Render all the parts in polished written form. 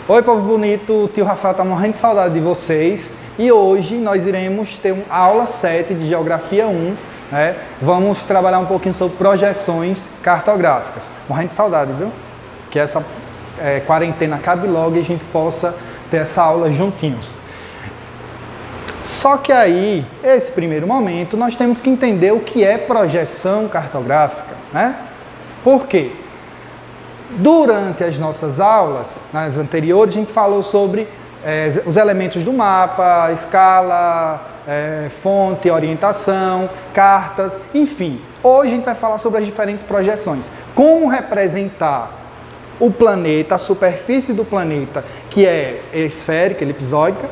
Oi, povo bonito, o tio Rafael tá morrendo de saudade de vocês e hoje nós iremos ter a aula 7 de Geografia 1, né? Vamos trabalhar um pouquinho sobre projeções cartográficas. Morrendo de saudade, viu? Que essa quarentena acabe logo e a gente possa ter essa aula juntinhos. Só que aí, esse primeiro momento, nós temos que entender o que é projeção cartográfica, né? Por quê? Durante as nossas aulas, nas anteriores, a gente falou sobre os elementos do mapa, escala, fonte, orientação, cartas, enfim. Hoje a gente vai falar sobre as diferentes projeções. Como representar o planeta, a superfície do planeta, que é esférica, elipsóica,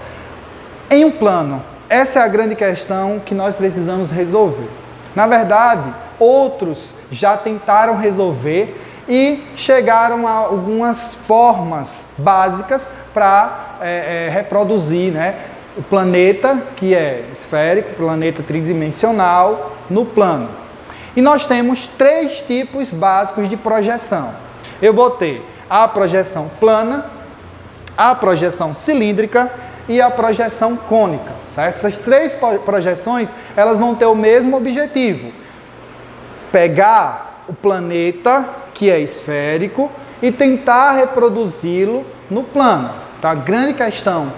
em um plano. Essa é a grande questão que nós precisamos resolver. Na verdade, outros já tentaram resolver e chegaram a algumas formas básicas para reproduzir, né, o planeta, que é esférico, planeta tridimensional, no plano. E nós temos 3 tipos básicos de projeção. Eu vou ter a projeção plana, a projeção cilíndrica e a projeção cônica, certo? Essas 3 projeções, elas vão ter o mesmo objetivo: pegar o planeta, que é esférico, e tentar reproduzi-lo no plano. Então, a grande questão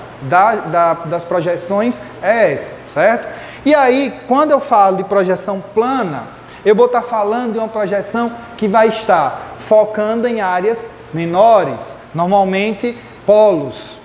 das projeções é essa, certo? E aí, quando eu falo de projeção plana, eu vou estar falando de uma projeção que vai estar focando em áreas menores, normalmente polos.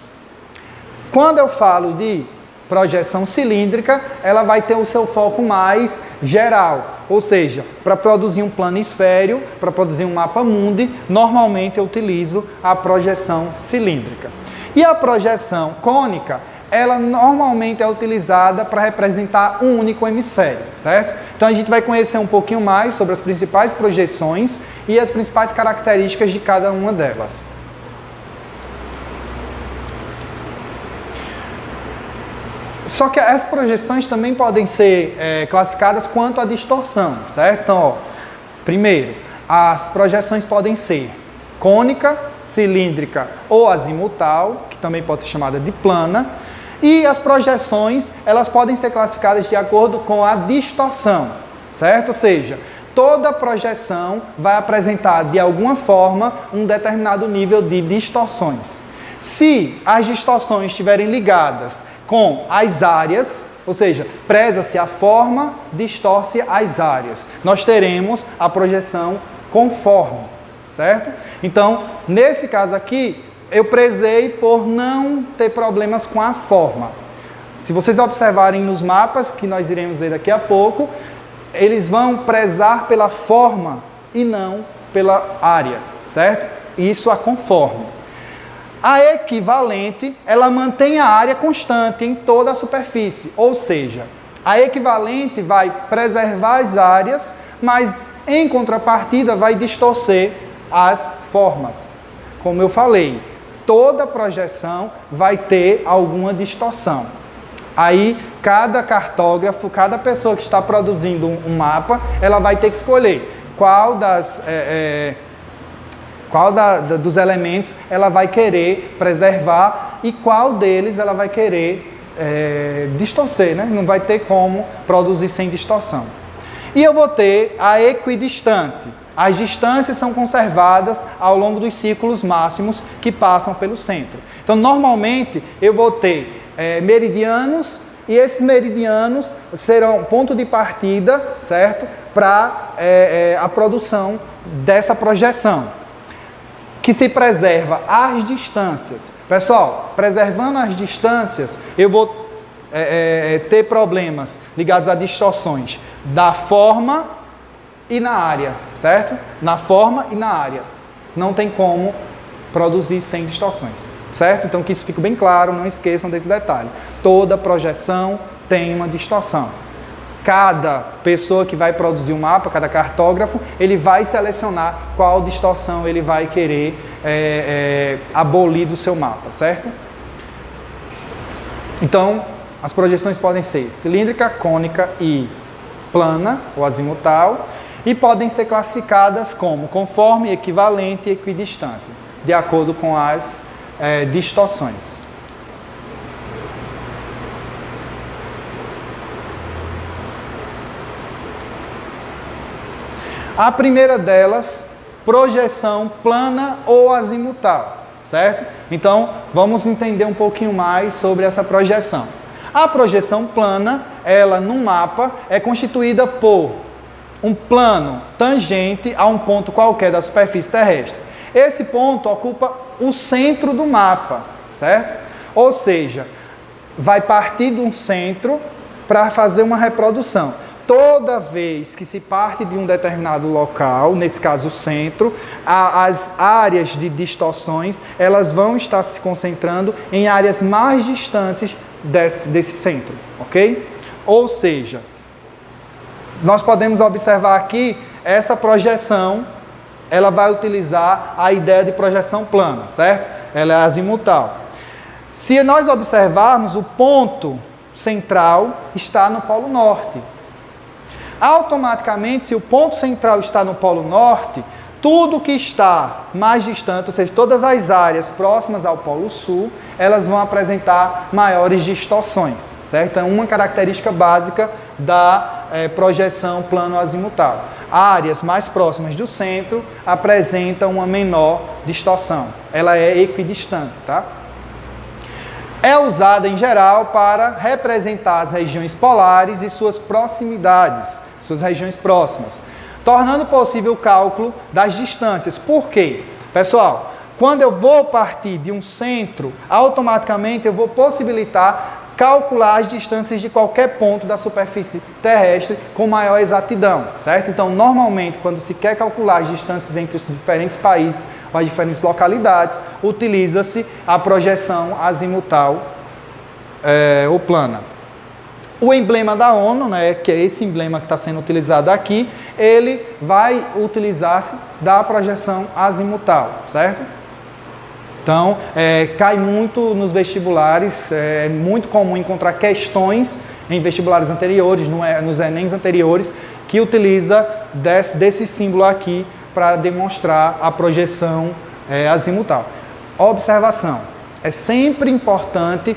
Quando eu falo de projeção cilíndrica, ela vai ter o seu foco mais geral, ou seja, para produzir um plano esférico, para produzir um mapa mundi, normalmente eu utilizo a projeção cilíndrica. E a projeção cônica, ela normalmente é utilizada para representar um único hemisfério, certo? Então a gente vai conhecer um pouquinho mais sobre as principais projeções e as principais características de cada uma delas. Só que as projeções também podem ser classificadas quanto à distorção, certo? Então, ó, primeiro, as projeções podem ser cônica, cilíndrica ou azimutal, que também pode ser chamada de plana, e as projeções, elas podem ser classificadas de acordo com a distorção, certo? Ou seja, toda projeção vai apresentar de alguma forma um determinado nível de distorções. Se as distorções estiverem ligadas com as áreas, ou seja, preza-se a forma, distorce as áreas, nós teremos a projeção conforme, certo? Então, nesse caso aqui, eu prezei por não ter problemas com a forma. Se vocês observarem nos mapas, que nós iremos ver daqui a pouco, eles vão prezar pela forma e não pela área, certo? Isso a conforme. A equivalente, ela mantém a área constante em toda a superfície, ou seja, a equivalente vai preservar as áreas, mas em contrapartida vai distorcer as formas. Como eu falei, toda projeção vai ter alguma distorção. Aí, cada cartógrafo, cada pessoa que está produzindo um mapa, ela vai ter que escolher qual dos elementos ela vai querer preservar e qual deles ela vai querer distorcer, né? Não vai ter como produzir sem distorção. E eu vou ter a equidistante. As distâncias são conservadas ao longo dos círculos máximos que passam pelo centro. Então, normalmente, eu vou ter meridianos, e esses meridianos serão ponto de partida, certo? Para a produção dessa projeção, que se preserva as distâncias. Pessoal, preservando as distâncias, eu vou ter problemas ligados a distorções da forma e na área, certo? Na forma e na área. Não tem como produzir sem distorções, certo? Então que isso fique bem claro, não esqueçam desse detalhe. Toda projeção tem uma distorção. Cada pessoa que vai produzir um mapa, cada cartógrafo, ele vai selecionar qual distorção ele vai querer abolir do seu mapa, certo? Então, as projeções podem ser cilíndrica, cônica e plana, ou azimutal, e podem ser classificadas como conforme, equivalente e equidistante, de acordo com as distorções. A primeira delas, projeção plana ou azimutal, certo? Então, vamos entender um pouquinho mais sobre essa projeção. A projeção plana, ela no mapa, é constituída por um plano tangente a um ponto qualquer da superfície terrestre. Esse ponto ocupa o centro do mapa, certo? Ou seja, vai partir de um centro para fazer uma reprodução. Toda vez que se parte de um determinado local, nesse caso o centro, as áreas de distorções, elas vão estar se concentrando em áreas mais distantes desse centro, ok? Ou seja, nós podemos observar aqui essa projeção, ela vai utilizar a ideia de projeção plana, certo? Ela é azimutal. Se nós observarmos, o ponto central está no Polo Norte. Automaticamente, se o ponto central está no Polo Norte, tudo que está mais distante, ou seja, todas as áreas próximas ao Polo Sul, elas vão apresentar maiores distorções, certo? Então, uma característica básica da projeção plano-azimutal. Áreas mais próximas do centro apresentam uma menor distorção. Ela é equidistante, tá? É usada, em geral, para representar as regiões polares e suas proximidades, suas regiões próximas, tornando possível o cálculo das distâncias. Por quê? Pessoal, quando eu vou partir de um centro, automaticamente eu vou possibilitar calcular as distâncias de qualquer ponto da superfície terrestre com maior exatidão, certo? Então, normalmente, quando se quer calcular as distâncias entre os diferentes países ou as diferentes localidades, utiliza-se a projeção azimutal ou plana. O emblema da ONU, né, que é esse emblema que está sendo utilizado aqui, ele vai utilizar-se da projeção azimutal, certo? Então, cai muito nos vestibulares, é muito comum encontrar questões em vestibulares anteriores, nos Enems anteriores, que utiliza desse símbolo aqui para demonstrar a projeção azimutal. Observação. É sempre importante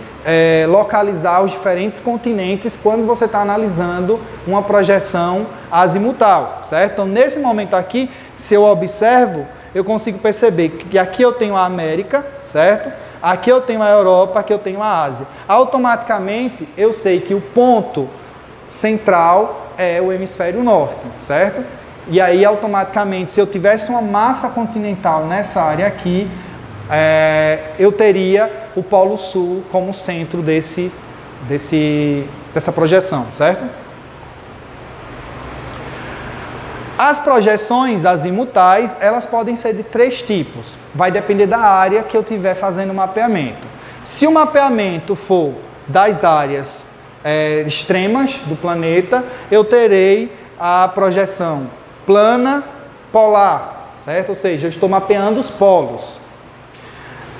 localizar os diferentes continentes quando você está analisando uma projeção azimutal, certo? Então, nesse momento aqui, se eu observo, eu consigo perceber que aqui eu tenho a América, certo? Aqui eu tenho a Europa, aqui eu tenho a Ásia. Automaticamente, eu sei que o ponto central é o hemisfério norte, certo? E aí, automaticamente, se eu tivesse uma massa continental nessa área aqui, eu teria o Polo Sul como centro dessa projeção, certo? As projeções azimutais, elas podem ser de 3 tipos. Vai depender da área que eu estiver fazendo o mapeamento. Se o mapeamento for das áreas extremas do planeta, eu terei a projeção plana polar, certo? Ou seja, eu estou mapeando os polos.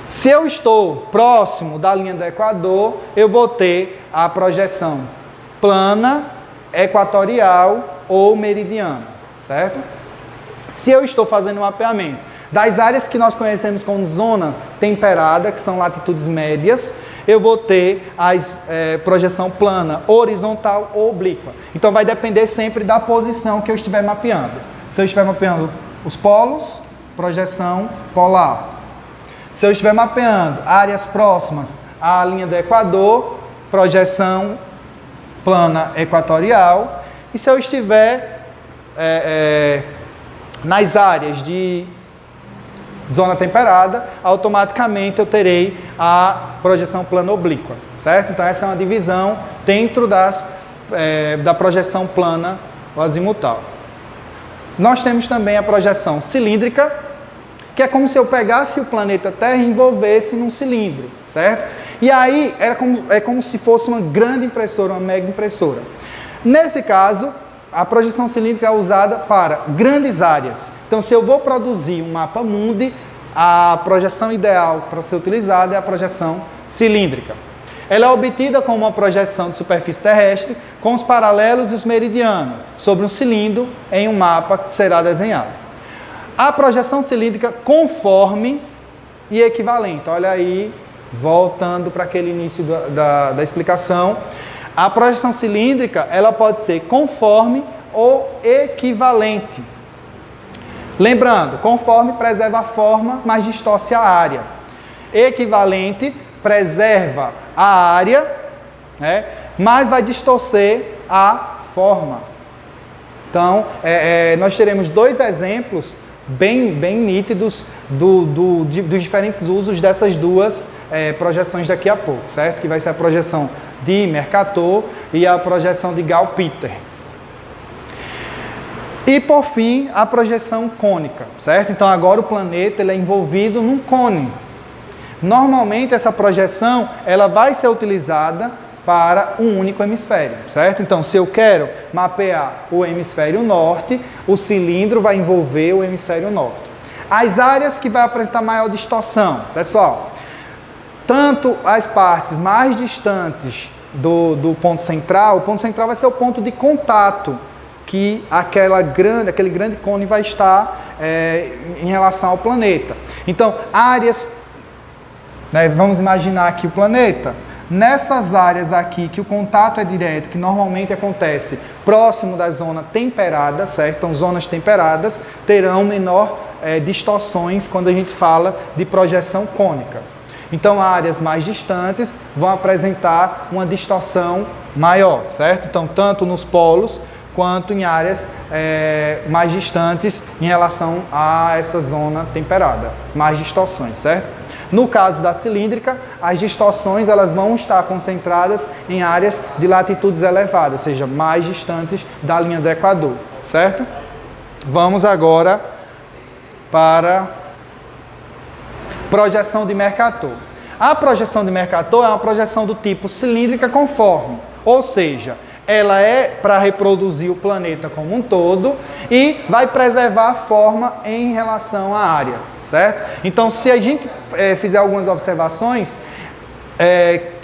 Se eu estou próximo da linha do Equador, eu vou ter a projeção plana, equatorial ou meridiana, certo? Se eu estou fazendo um mapeamento das áreas que nós conhecemos como zona temperada, que são latitudes médias, eu vou ter a projeção plana, horizontal ou oblíqua. Então, vai depender sempre da posição que eu estiver mapeando. Se eu estiver mapeando os polos, projeção polar. Se eu estiver mapeando áreas próximas à linha do Equador, projeção plana equatorial. E se eu estiver nas áreas de zona temperada, automaticamente eu terei a projeção plana oblíqua, certo? Então, essa é uma divisão dentro da projeção plana ou azimutal. Nós temos também a projeção cilíndrica, que é como se eu pegasse o planeta Terra e envolvesse num cilindro, certo? E aí é como se fosse uma grande impressora, uma mega impressora. Nesse caso, a projeção cilíndrica é usada para grandes áreas. Então, se eu vou produzir um mapa mundi, a projeção ideal para ser utilizada é a projeção cilíndrica. Ela é obtida com uma projeção de superfície terrestre com os paralelos e os meridianos sobre um cilindro em um mapa que será desenhado. A projeção cilíndrica, conforme e equivalente. Olha aí, voltando para aquele início da explicação, a projeção cilíndrica ela pode ser conforme ou equivalente. Lembrando, conforme preserva a forma, mas distorce a área. Equivalente preserva a área, né, mas vai distorcer a forma. Então, nós teremos dois exemplos bem nítidos dos diferentes usos dessas duas projeções daqui a pouco, certo? Que vai ser a projeção de Mercator e a projeção de Gauss-Piter. E, por fim, a projeção cônica, certo? Então, agora o planeta ele é envolvido num cone. Normalmente, essa projeção ela vai ser utilizada para um único hemisfério, certo? Então, se eu quero mapear o hemisfério norte, o cilindro vai envolver o hemisfério norte. As áreas que vai apresentar maior distorção, pessoal, tanto as partes mais distantes do ponto central, o ponto central vai ser o ponto de contato que aquele grande cone vai estar em relação ao planeta. Então, áreas, né, vamos imaginar aqui o planeta. Nessas áreas aqui que o contato é direto, que normalmente acontece próximo da zona temperada, certo? Então, zonas temperadas terão menor distorções quando a gente fala de projeção cônica. Então, áreas mais distantes vão apresentar uma distorção maior, certo? Então, tanto nos polos quanto em áreas mais distantes em relação a essa zona temperada, mais distorções, certo? No caso da cilíndrica, as distorções elas vão estar concentradas em áreas de latitudes elevadas, ou seja, mais distantes da linha do Equador, certo? Vamos agora para projeção de Mercator. A projeção de Mercator é uma projeção do tipo cilíndrica conforme, ou seja, ela é para reproduzir o planeta como um todo e vai preservar a forma em relação à área, certo? Então, se a gente fizer algumas observações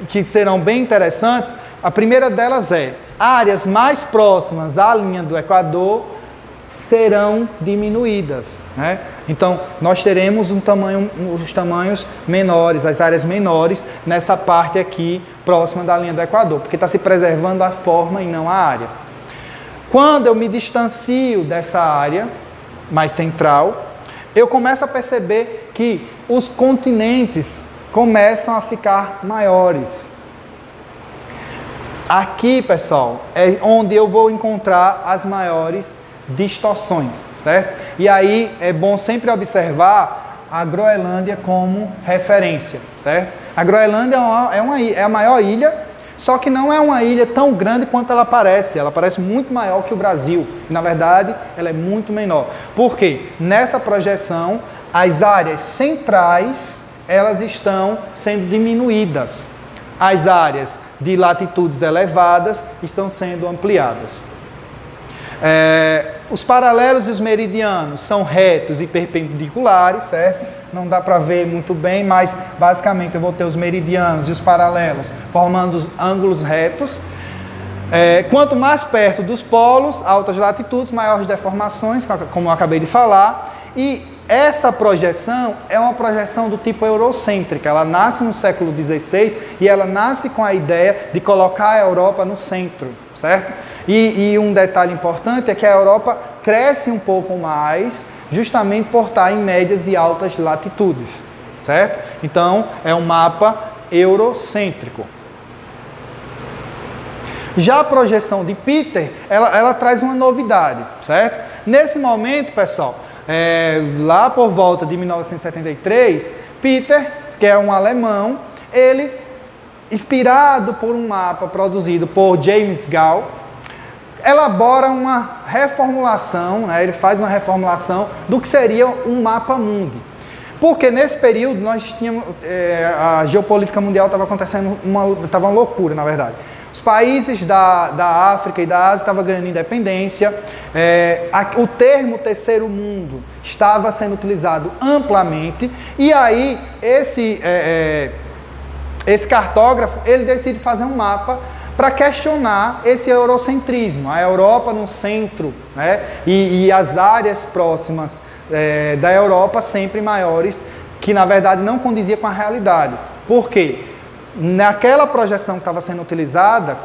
que serão bem interessantes, a primeira delas é áreas mais próximas à linha do Equador serão diminuídas, né? Então, nós teremos os tamanhos menores, as áreas menores nessa parte aqui próxima da linha do Equador, porque está se preservando a forma e não a área. Quando eu me distancio dessa área mais central, eu começo a perceber que os continentes começam a ficar maiores. Aqui, pessoal, é onde eu vou encontrar as maiores distorções, certo? E aí é bom sempre observar a Groenlândia como referência, certo? A Groenlândia é a maior ilha, só que não é uma ilha tão grande quanto ela parece muito maior que o Brasil, e, na verdade ela é muito menor. Por quê? Nessa projeção, as áreas centrais elas estão sendo diminuídas, as áreas de latitudes elevadas estão sendo ampliadas. Os paralelos e os meridianos são retos e perpendiculares, certo? Não dá para ver muito bem, mas basicamente eu vou ter os meridianos e os paralelos formando ângulos retos. Quanto mais perto dos polos, altas latitudes, maiores deformações, como eu acabei de falar. E essa projeção é uma projeção do tipo eurocêntrica. Ela nasce no século XVI e ela nasce com a ideia de colocar a Europa no centro, certo? E um detalhe importante é que a Europa cresce um pouco mais, justamente por estar em médias e altas latitudes, certo? Então, é um mapa eurocêntrico. Já a projeção de Piter, ela traz uma novidade, certo? Nesse momento, pessoal, lá por volta de 1973, Piter, que é um alemão, ele, inspirado por um mapa produzido por James Gauss, elabora uma reformulação, né? Ele faz uma reformulação do que seria um mapa mundi. Porque nesse período nós tínhamos, a geopolítica mundial estava acontecendo, estava uma loucura, na verdade. Os países da África e da Ásia estavam ganhando independência, o termo terceiro mundo estava sendo utilizado amplamente, e aí esse cartógrafo, ele decide fazer um mapa para questionar esse eurocentrismo, a Europa no centro, né? E as áreas próximas da Europa sempre maiores que na verdade não condizia com a realidade. Por quê? Naquela projeção que estava sendo utilizada,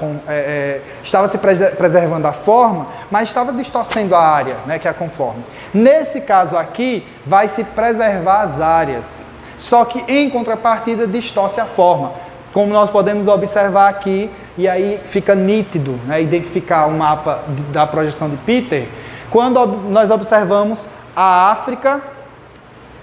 estava se preservando a forma, mas estava distorcendo a área, né, que é a conforme. Nesse caso aqui, vai se preservar as áreas, só que em contrapartida distorce a forma. Como nós podemos observar aqui, e aí fica nítido, né, identificar o mapa da projeção de Peter, quando nós observamos a África,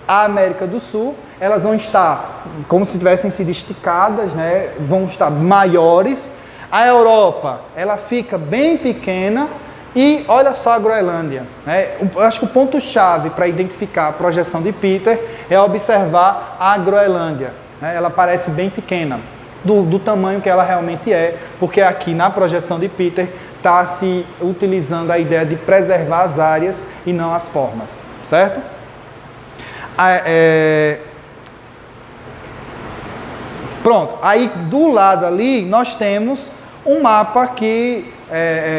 a América do Sul, elas vão estar como se tivessem sido esticadas, né? Vão estar maiores. A Europa, ela fica bem pequena e olha só a Groenlândia, né? Eu acho que o ponto-chave para identificar a projeção de Peter é observar a Groenlândia, né? Ela parece bem pequena, do tamanho que ela realmente é, porque aqui na projeção de Peter está se utilizando a ideia de preservar as áreas e não as formas, certo? Pronto, aí do lado ali nós temos um mapa que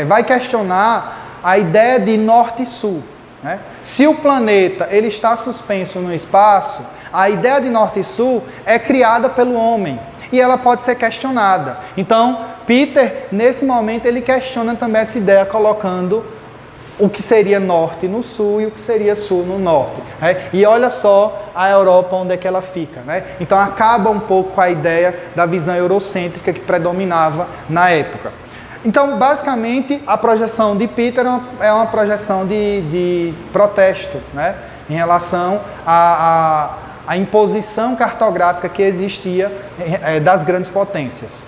vai questionar a ideia de norte e sul, né? Se o planeta ele está suspenso no espaço, a ideia de norte e sul é criada pelo homem e ela pode ser questionada. Então, Peter, nesse momento, ele questiona também essa ideia, colocando o que seria norte no sul e o que seria sul no norte, né? E olha só a Europa onde é que ela fica, né? Então acaba um pouco com a ideia da visão eurocêntrica que predominava na época. Então, basicamente, a projeção de Peter é uma projeção de protesto, né? Em relação à imposição cartográfica que existia das grandes potências.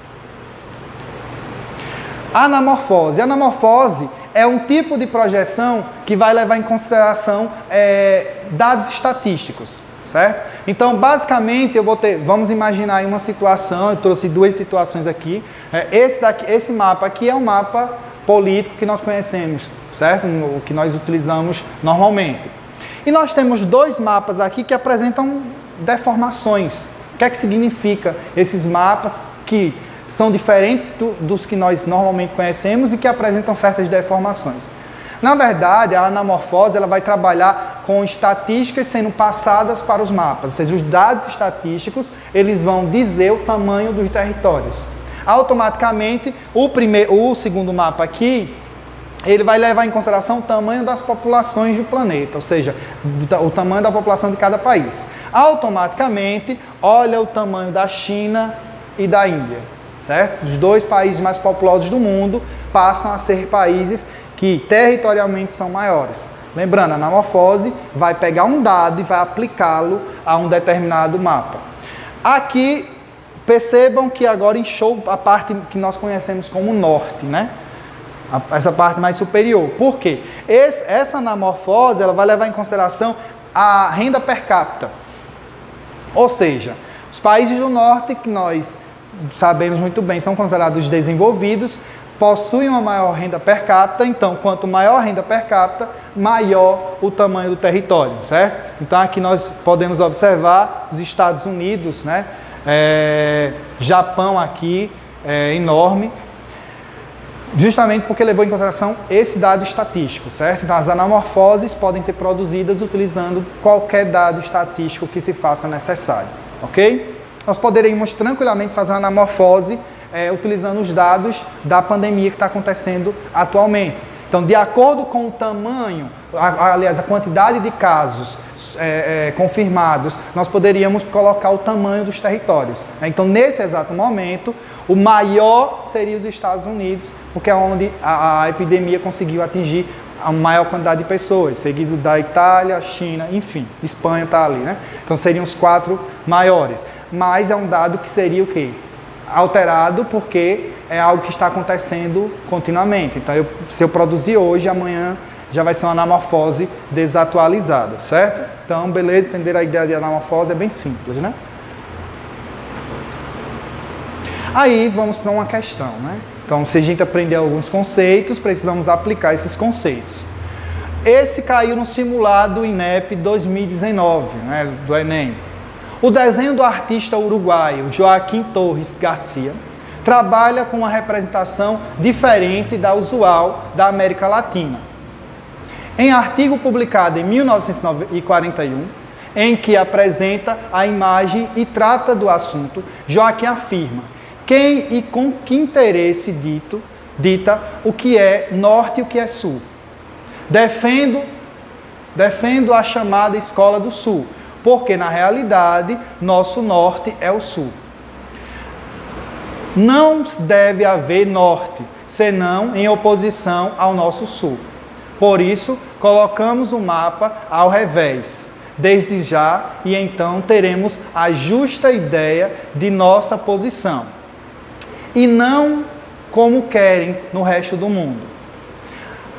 Anamorfose. Anamorfose é um tipo de projeção que vai levar em consideração dados estatísticos, certo? Então, basicamente, vamos imaginar aí uma situação, eu trouxe duas situações aqui. Esse mapa aqui é um mapa político que nós conhecemos, certo? O que nós utilizamos normalmente. E nós temos dois mapas aqui que apresentam deformações. O que é que significa esses mapas que são diferentes dos que nós normalmente conhecemos e que apresentam certas deformações? Na verdade, a anamorfose ela vai trabalhar com estatísticas sendo passadas para os mapas, ou seja, os dados estatísticos eles vão dizer o tamanho dos territórios. Automaticamente, o segundo mapa aqui, ele vai levar em consideração o tamanho das populações do planeta, ou seja, o tamanho da população de cada país. Automaticamente, olha o tamanho da China e da Índia, certo? Os dois países mais populosos do mundo passam a ser países que territorialmente são maiores. Lembrando, a anamorfose vai pegar um dado e vai aplicá-lo a um determinado mapa. Aqui, percebam que agora inchou a parte que nós conhecemos como norte, né? Essa parte mais superior. Por quê? Essa anamorfose ela vai levar em consideração a renda per capita. Ou seja, os países do norte, que nós sabemos muito bem, são considerados desenvolvidos, possuem uma maior renda per capita, então quanto maior a renda per capita, maior o tamanho do território, certo? Então aqui nós podemos observar os Estados Unidos, né? Japão aqui, enorme, justamente porque levou em consideração esse dado estatístico, certo? Então as anamorfoses podem ser produzidas utilizando qualquer dado estatístico que se faça necessário, ok? Nós poderíamos tranquilamente fazer uma anamorfose utilizando os dados da pandemia que está acontecendo atualmente. Então, de acordo com o tamanho, aliás, a quantidade de casos confirmados, nós poderíamos colocar o tamanho dos territórios. Então, nesse exato momento, o maior seria os Estados Unidos, porque é onde a epidemia conseguiu atingir a maior quantidade de pessoas, seguido da Itália, China, enfim, Espanha está ali, né? Então, seriam os 4 maiores. Mas é um dado que seria o quê? Alterado, porque é algo que está acontecendo continuamente. Então, se eu produzir hoje, amanhã já vai ser uma anamorfose desatualizada, certo? Então, beleza, entender a ideia de anamorfose é bem simples, né? Aí, vamos para uma questão, né? Então, se a gente aprender alguns conceitos, precisamos aplicar esses conceitos. Esse caiu no simulado INEP 2019, né, do Enem. O desenho do artista uruguaio Joaquim Torres Garcia trabalha com uma representação diferente da usual da América Latina. Em artigo publicado em 1941, em que apresenta a imagem e trata do assunto, Joaquim afirma: quem e com que interesse dita o que é norte e o que é sul. Defendo a chamada Escola do Sul, porque na realidade nosso norte é o sul. Não deve haver norte, senão em oposição ao nosso sul. Por isso, colocamos o mapa ao revés, desde já, e então teremos a justa ideia de nossa posição. E não como querem no resto do mundo.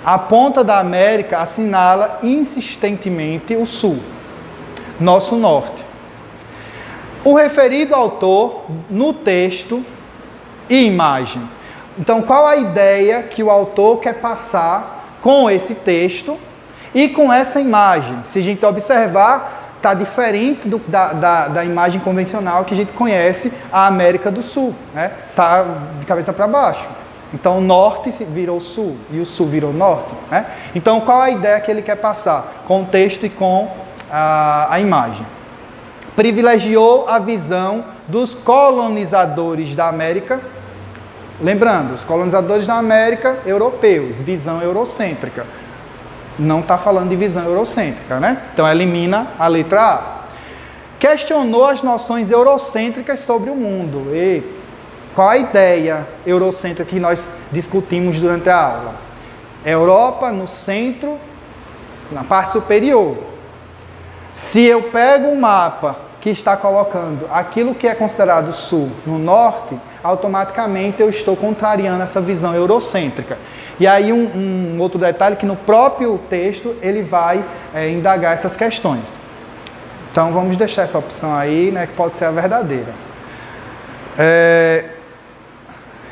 A ponta da América assinala insistentemente o sul, nosso norte. O referido autor, no texto e imagem. Então, qual a ideia que o autor quer passar com esse texto e com essa imagem? Se a gente observar, está diferente da imagem convencional que a gente conhece a América do Sul, né? Está de cabeça para baixo. Então, o norte virou sul e o sul virou norte, né? Então, qual a ideia que ele quer passar com o texto e com a imagem? Privilegiou a visão dos colonizadores da América. Lembrando, os colonizadores da América, europeus, visão eurocêntrica. Não está falando de visão eurocêntrica, né? Então, elimina a letra A. Questionou as noções eurocêntricas sobre o mundo. E qual a ideia eurocêntrica que nós discutimos durante a aula? Europa no centro, na parte superior. Se eu pego um mapa que está colocando aquilo que é considerado sul no norte, automaticamente eu estou contrariando essa visão eurocêntrica. E aí um outro detalhe que no próprio texto ele vai indagar essas questões. Então vamos deixar essa opção aí, né, que pode ser a verdadeira.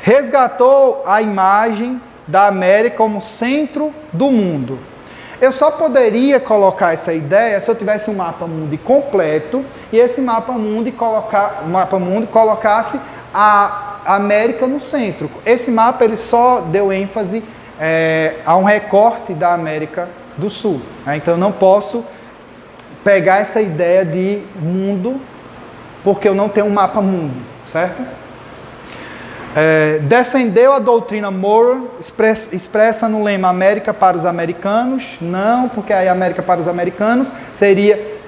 Resgatou a imagem da América como centro do mundo. Eu só poderia colocar essa ideia se eu tivesse um mapa mundi completo e esse mapa mundi colocasse a América no centro. Esse mapa ele só deu ênfase a um recorte da América do Sul, né? Então eu não posso pegar essa ideia de mundo porque eu não tenho um mapa mundi, certo? Defendeu a doutrina Monroe, expressa no lema América para os americanos. Não, porque a América para os americanos seria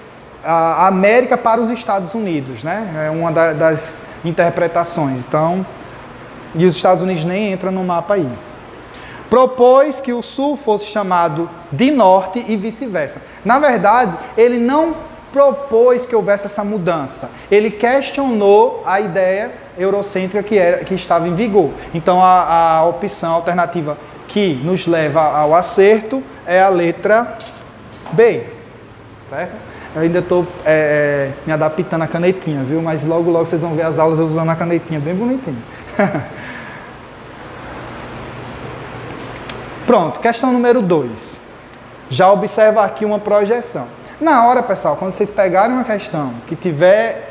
a América para os Estados Unidos, né? É uma das interpretações. Então, e os Estados Unidos nem entram no mapa aí. Propôs que o Sul fosse chamado de Norte e vice-versa. Na verdade, ele não propôs que houvesse essa mudança. Ele questionou a ideia eurocêntrica que estava em vigor. Então, a opção alternativa que nos leva ao acerto é a letra B. Certo? Eu ainda estou me adaptando à canetinha, viu? Mas logo vocês vão ver as aulas eu usando a canetinha bem bonitinho. Pronto, questão número 2. Já observa aqui uma projeção. Na hora, pessoal, quando vocês pegarem uma questão que tiver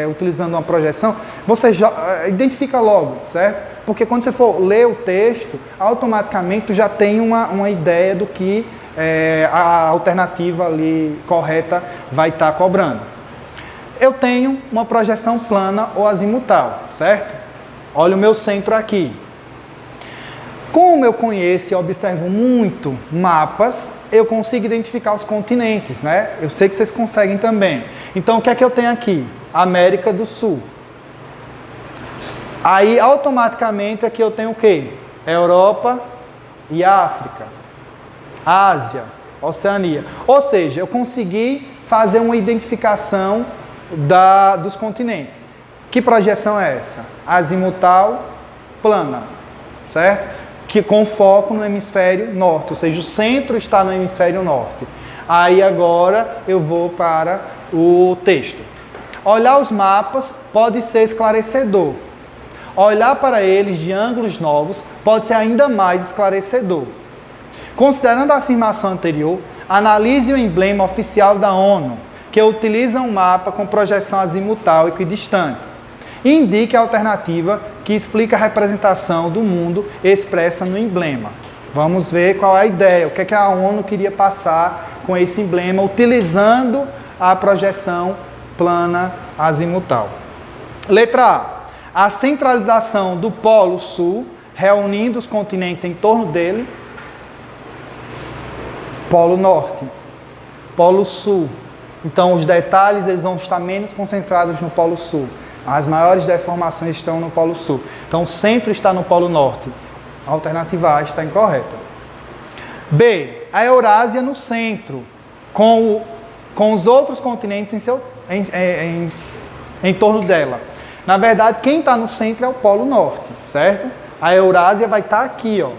utilizando uma projeção, você já identifica logo, certo? Porque quando você for ler o texto, automaticamente tu já tem uma ideia do que a alternativa ali correta vai estar cobrando. Eu tenho uma projeção plana ou azimutal, certo? Olha o meu centro aqui. Como eu conheço e observo muito mapas, eu consigo identificar os continentes, né? Eu sei que vocês conseguem também. Então, o que é que eu tenho aqui? América do Sul. Aí, automaticamente, aqui eu tenho o quê? Europa e África. Ásia, Oceania. Ou seja, eu consegui fazer uma identificação dos continentes. Que projeção é essa? Azimutal plana, certo? Que com foco no hemisfério norte, ou seja, o centro está no hemisfério norte. Aí agora eu vou para o texto. Olhar os mapas pode ser esclarecedor. Olhar para eles de ângulos novos pode ser ainda mais esclarecedor. Considerando a afirmação anterior, analise o emblema oficial da ONU, que utiliza um mapa com projeção azimutal equidistante. E indique a alternativa que explica a representação do mundo expressa no emblema. Vamos ver qual é a ideia, o que é que a ONU queria passar com esse emblema, utilizando a projeção plana azimutal. Letra A. A centralização do Polo Sul, reunindo os continentes em torno dele. Polo Norte, Polo Sul. Então, os detalhes eles vão estar menos concentrados no Polo Sul. As maiores deformações estão no Polo Sul. Então, o centro está no Polo Norte. A alternativa A está incorreta. B. A Eurásia no centro, com os outros continentes em torno dela. Na verdade, quem está no centro é o Polo Norte, certo? A Eurásia vai estar aqui, ó,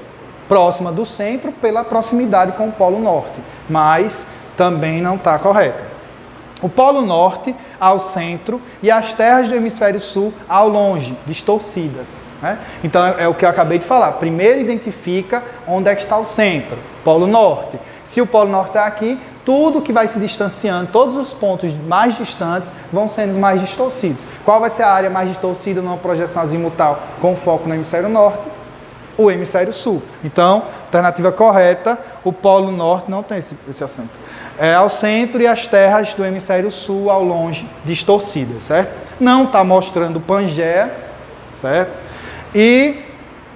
próxima do centro pela proximidade com o Polo Norte, mas também não está correta. O Polo Norte ao centro e as terras do hemisfério sul ao longe, distorcidas, né? Então é o que eu acabei de falar. Primeiro identifica onde é que está o centro, Polo Norte. Se o Polo Norte está aqui, tudo que vai se distanciando, todos os pontos mais distantes vão sendo mais distorcidos. Qual vai ser a área mais distorcida numa projeção azimutal com foco no hemisfério norte? O hemisfério sul. Então, alternativa correta, o Polo Norte não tem esse acento. É ao centro e as terras do hemisfério sul ao longe, distorcidas, certo? Não está mostrando Pangeia, certo? E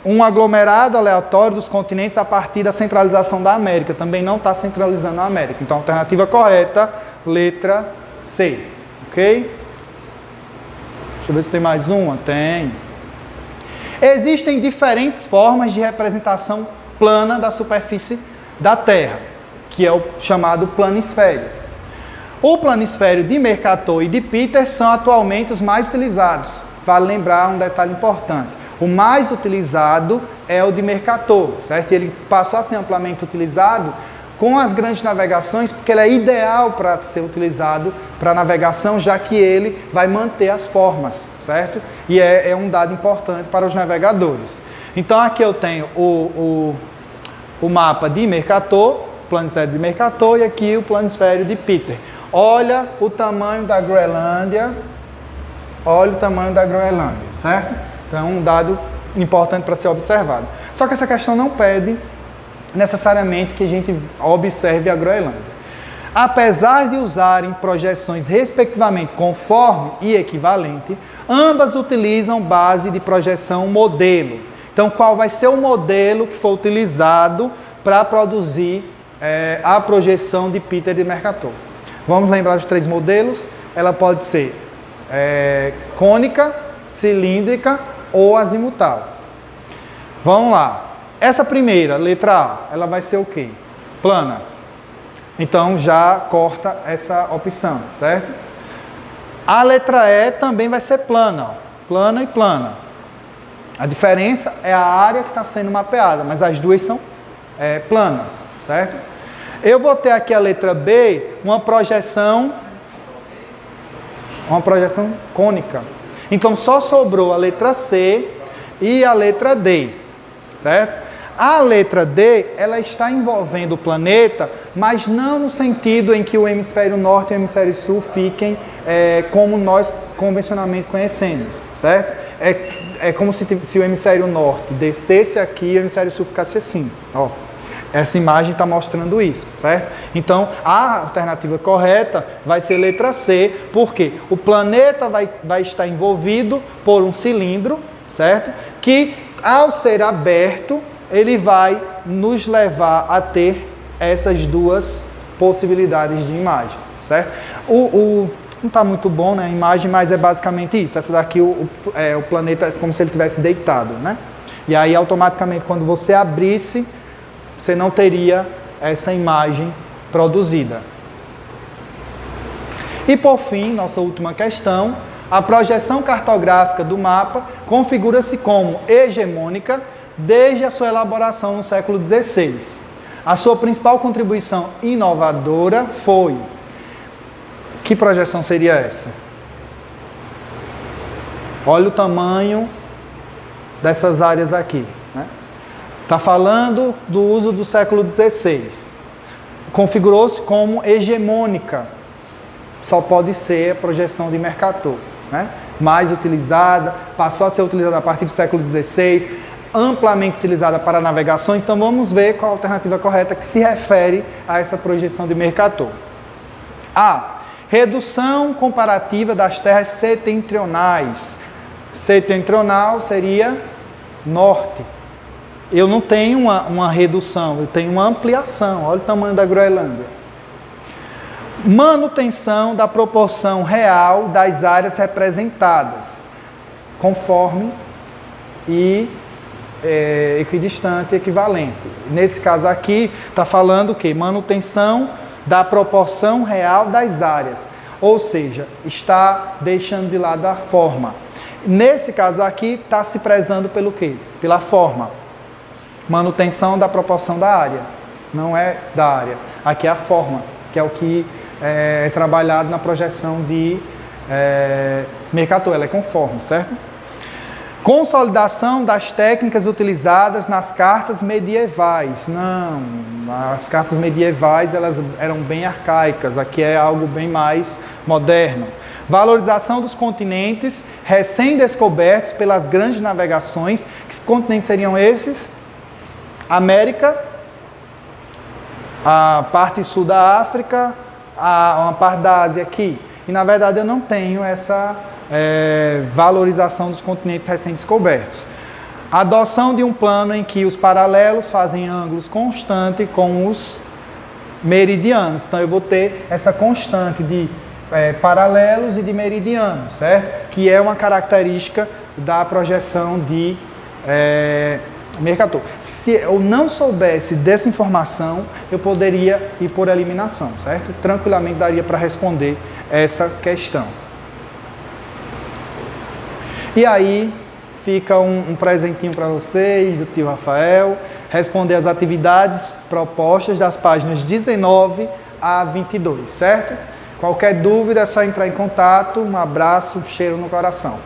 um aglomerado aleatório dos continentes a partir da centralização da América. Também não está centralizando a América. Então, alternativa correta, letra C. Ok? Deixa eu ver se tem mais uma. Tem. Existem diferentes formas de representação plana da superfície da Terra, que é o chamado planisfério. O planisfério de Mercator e de Peter são atualmente os mais utilizados. Vale lembrar um detalhe importante. O mais utilizado é o de Mercator, certo? Ele passou a ser amplamente utilizado com as grandes navegações, porque ele é ideal para ser utilizado para navegação, já que ele vai manter as formas, certo? E é um dado importante para os navegadores. Então aqui eu tenho o mapa de Mercator, o planisfério de Mercator, e aqui o planisfério de Peter. Olha o tamanho da Groenlândia, certo? Então é um dado importante para ser observado. Só que essa questão não pede necessariamente que a gente observe a Groenlândia. Apesar de usarem projeções respectivamente conforme e equivalente, ambas utilizam base de projeção modelo. Então, qual vai ser o modelo que for utilizado para produzir a projeção de Peter de Mercator? Vamos lembrar dos três modelos. Ela pode ser cônica, cilíndrica ou azimutal. Vamos lá. Essa primeira, letra A, ela vai ser o quê? Plana. Então já corta essa opção, certo? A letra E também vai ser plana, ó. Plana e plana. A diferença é a área que está sendo mapeada, mas as duas são planas, certo? Eu vou ter aqui a letra B, uma projeção cônica. Então só sobrou a letra C e a letra D, certo? A letra D, ela está envolvendo o planeta, mas não no sentido em que o hemisfério norte e o hemisfério sul fiquem como nós convencionalmente conhecemos, certo? É como se o hemisfério norte descesse aqui e o hemisfério sul ficasse assim, ó. Essa imagem está mostrando isso, certo? Então, a alternativa correta vai ser letra C, porque o planeta vai estar envolvido por um cilindro, certo? Que, ao ser aberto, ele vai nos levar a ter essas duas possibilidades de imagem, certo? Não está muito bom, né, a imagem, mas é basicamente isso. Essa daqui, o planeta é como se ele estivesse deitado, né? E aí, automaticamente, quando você abrisse, você não teria essa imagem produzida. E por fim, nossa última questão, a projeção cartográfica do mapa configura-se como hegemônica desde a sua elaboração no século XVI. A sua principal contribuição inovadora foi... Que projeção seria essa? Olha o tamanho dessas áreas aqui, né? Está falando do uso do século XVI. Configurou-se como hegemônica. Só pode ser a projeção de Mercator, né? Mais utilizada, passou a ser utilizada a partir do século XVI, amplamente utilizada para navegações. Então vamos ver qual a alternativa correta que se refere a essa projeção de Mercator. A. Redução comparativa das terras setentrionais. Setentrional seria norte. Eu não tenho uma redução, eu tenho uma ampliação. Olha o tamanho da Groenlândia. Manutenção da proporção real das áreas representadas, conforme e equidistante, equivalente. Nesse caso aqui, está falando o quê? Manutenção da proporção real das áreas. Ou seja, está deixando de lado a forma. Nesse caso aqui, está se prezando pelo quê? Pela forma. Manutenção da proporção da área. Não é da área. Aqui é a forma, que é o que é trabalhado na projeção de Mercator. Ela é conforme, certo? Consolidação das técnicas utilizadas nas cartas medievais. Não, as cartas medievais elas eram bem arcaicas. Aqui é algo bem mais moderno. Valorização dos continentes recém-descobertos pelas grandes navegações. Que continentes seriam esses? América, a parte sul da África, uma parte da Ásia aqui. E na verdade eu não tenho essa valorização dos continentes recém-descobertos. Adoção de um plano em que os paralelos fazem ângulos constantes com os meridianos. Então eu vou ter essa constante de paralelos e de meridianos, certo? Que é uma característica da projeção de Mercator. Se eu não soubesse dessa informação, eu poderia ir por eliminação, certo? Tranquilamente daria para responder essa questão. E aí fica um presentinho para vocês, do tio Rafael, responder as atividades propostas das páginas 19 a 22, certo? Qualquer dúvida é só entrar em contato. Um abraço, cheiro no coração.